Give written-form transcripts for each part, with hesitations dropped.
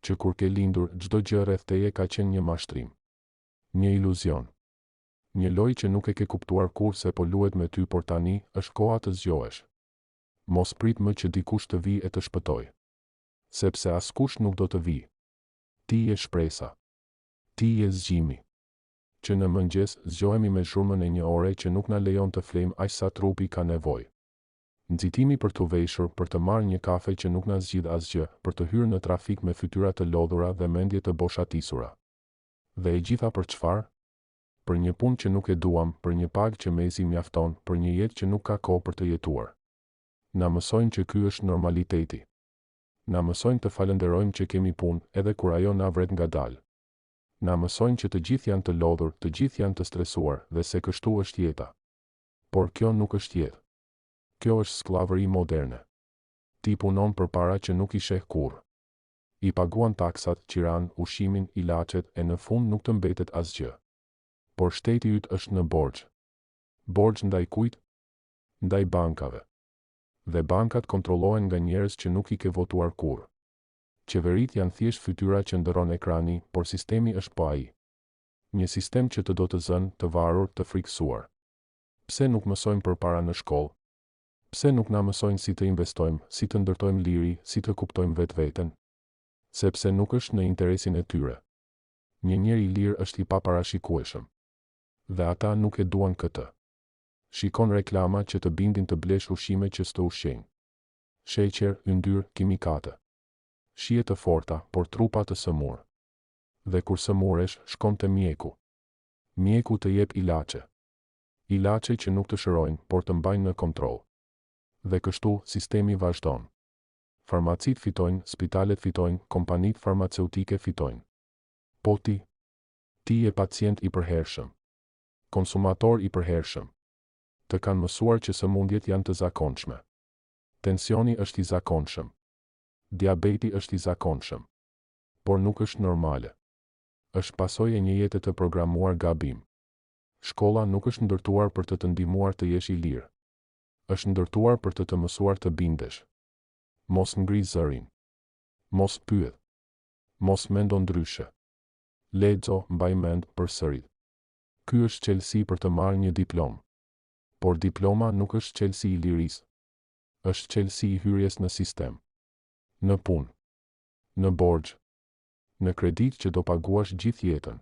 që kur ke lindur, çdo gjë rreth teje ka qenë një mashtrim. Një iluzion. Një lojë që nuk e ke kuptuar kurrë se po luhet me ty, por tani është koha të zgjohesh. Mos prit më që dikush të vijë e të shpëtoj. Sepse askush nuk do të vijë. Ti je shpresa. Ti je zgjimi. Që në mëngjes zgjohemi me zhurmën e një ore që nuk na lejon të flejmë aq sa trupi ka nevojë. Nxitimi për të veshur, për të marrë një kafe që nuk na zgjidh asgjë, për të hyrë në trafik me fytyra të lodhura dhe mendje të boshatisura. Dhe e gjitha për çfarë? Për një punë që nuk e duam, për një pagë që mezi mjafton, për një jetë që nuk ka kohë për të jetuar. Na mësojnë që ky është normaliteti. Na mësojnë të falenderojmë që kemi punë, edhe kur ajo na vret ngadalë. Na mësojnë që të gjithë janë të lodhur, të gjithë janë të stresuar, dhe se kështu është jeta. Por kjo nuk është jetë. Kjo është skllavëri moderne. Ti punon për para që nuk i sheh kurrë. I paguan taksat, qiran, ushimin, ilaçet, e në fund nuk të mbetet asgjë. Por shteti yt është në borxh. Borxh ndaj kujt? Ndaj bankave. Dhe bankat kontrollohen nga njerëz që nuk i ke votuar kurrë. Qeverit janë thjesht fytyra që ndërron ekrani, por sistemi është po ai. Një sistem që të do të zënë, të varur, të frikësuar. Pse nuk mësojmë përpara në shkollë? Pse nuk na mësojnë si të investojmë, si të ndërtojmë liri, si të kuptojmë vetveten? Sepse nuk është në interesin e tyre. Një njeri i lirë është i paparashikueshëm. Dhe ata nuk e duan këtë. Shikon reklama që të bindin të blesh ushqime që s'të ushqejnë. Sheqer, yndyrë, kimikate. Shije të forta, por trupa të sëmurë. Dhe kur sëmuresh, shkon te mjeku. Mjeku të jep ilaçe. Ilaçe që nuk të shërojnë, por të mbajnë në kontroll. Dhe kështu, sistemi vazhdon. Farmacit fitojnë, spitalet fitojnë, kompanitë farmaceutike fitojnë. Po ti je pacient i përhershëm. Konsumator i përhershëm. Të kanë mësuar që sëmundjet janë të zakonshme. Tensioni është i zakonshëm. Diabeti është i zakonshëm. Por nuk është normale. Është pasojë e një jete të programuar gabim. Shkolla nuk është ndërtuar për të ndihmuar të jesh i lirë. Është ndërtuar për të mësuar të bindesh. Mos ngri zërin. Mos pyet. Mos mendo ndryshe. Lexo, mbaj mend, përsëri. Ky është çelësi për të marrë një diplomë. Por diploma nuk është çelësi i lirisë. Është çelësi i hyrjes në sistem. Në punë. Në borxh. Në kredit që do paguash gjithë jetën.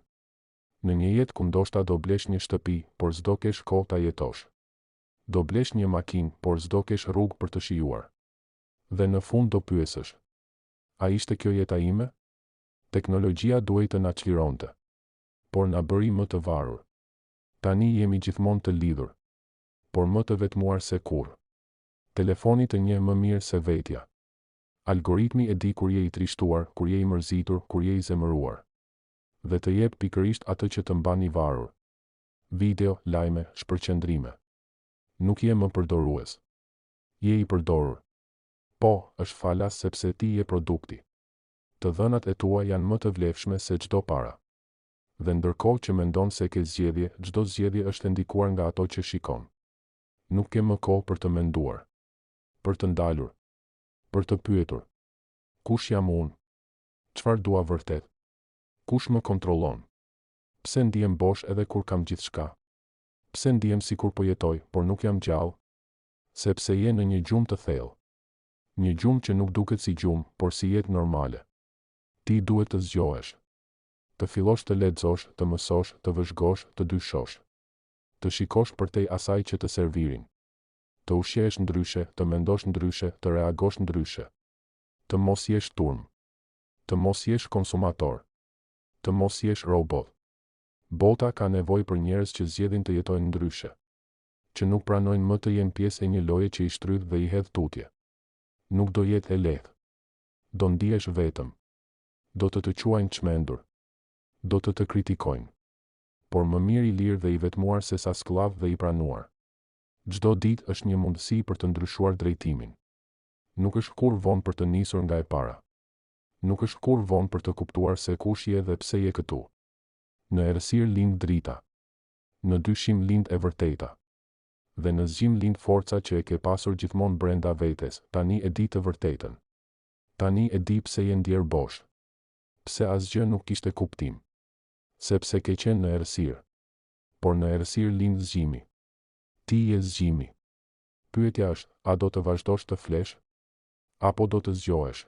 Në një jetë ku ndoshta do blesh një shtëpi, por s'do kesh kohë ta jetosh. Do blesh një makinë, por s'do kesh rrugë për të shijuar. Dhe në fund do pyesësh: a ishte kjo jeta ime? Teknologjia duhej të na çlironte. Por na bëri më të varur. Tani jemi gjithmonë të lidhur. Por më të vetmuar se kurrë. Telefoni të njeh më mirë se vetja. Algoritmi e di kur je i trishtuar, kur je i mërzitur, kur je i zemëruar. Dhe të jep pikërisht atë që të mban i varur. Video, lajme, shpërqendrime. Nuk je më përdorues. Je i përdorur. Po, është falas sepse ti je produkti. Të dhënat e tua janë më të vlefshme se çdo para. Dhe ndërkohë që mendon se ke zgjedhje, çdo zgjedhje është ndikuar nga ato që shikon. Nuk ke më kohë për të menduar. Për të ndalur. Për të pyetur. Kush jam unë? Çfarë dua vërtet? Kush më kontrollon? Pse ndihem bosh edhe kur kam gjithçka? Pse ndihem sikur po jetoj, por nuk jam gjallë? Sepse je në një gjumë të thellë. Një gjumë që nuk duket si gjumë, por si jetë normale. Ti duhet të zgjohesh. Të fillosh të lexosh, të mësosh, të vëzhgosh, të dyshosh. Të shikosh përtej asaj që të servirin. Të ushqehesh ndryshe, të mendosh ndryshe, të reagosh ndryshe. Të mos jesh turm. Të mos jesh konsumator. Të mos jesh robot. Bota ka nevojë për njerëz që zgjedhin të jetojnë ndryshe. Që nuk pranojnë më të jenë pjesë e një loje që i shtrydh dhe i hedh tutje. Nuk do jetë e lehtë. Do ndihesh vetëm. Do të quajnë çmendur. Do të kritikojnë. Por më mirë i lirë dhe i vetmuar se sa sklav dhe i pranuar. Çdo ditë është një mundësi për të ndryshuar drejtimin. Nuk është kur vonë për të nisur nga e para. Nuk është kur vonë për të kuptuar se kush je dhe pse je këtu. Në errësirë lind drita. Në dyshim lind e vërteta. Dhe në zgjim lind forca që e ke pasur gjithmonë brenda vetes. Tani e di të vërtetën. Tani e di pse je ndjer bosh. Pse asgjë nuk kishte kuptim. Sepse ke qenë në errësirë. Por në errësirë lind zgjimi. Ti je zgjimi. Pyetja është, a do të vazhdosh të flesh? Apo do të zgjohesh?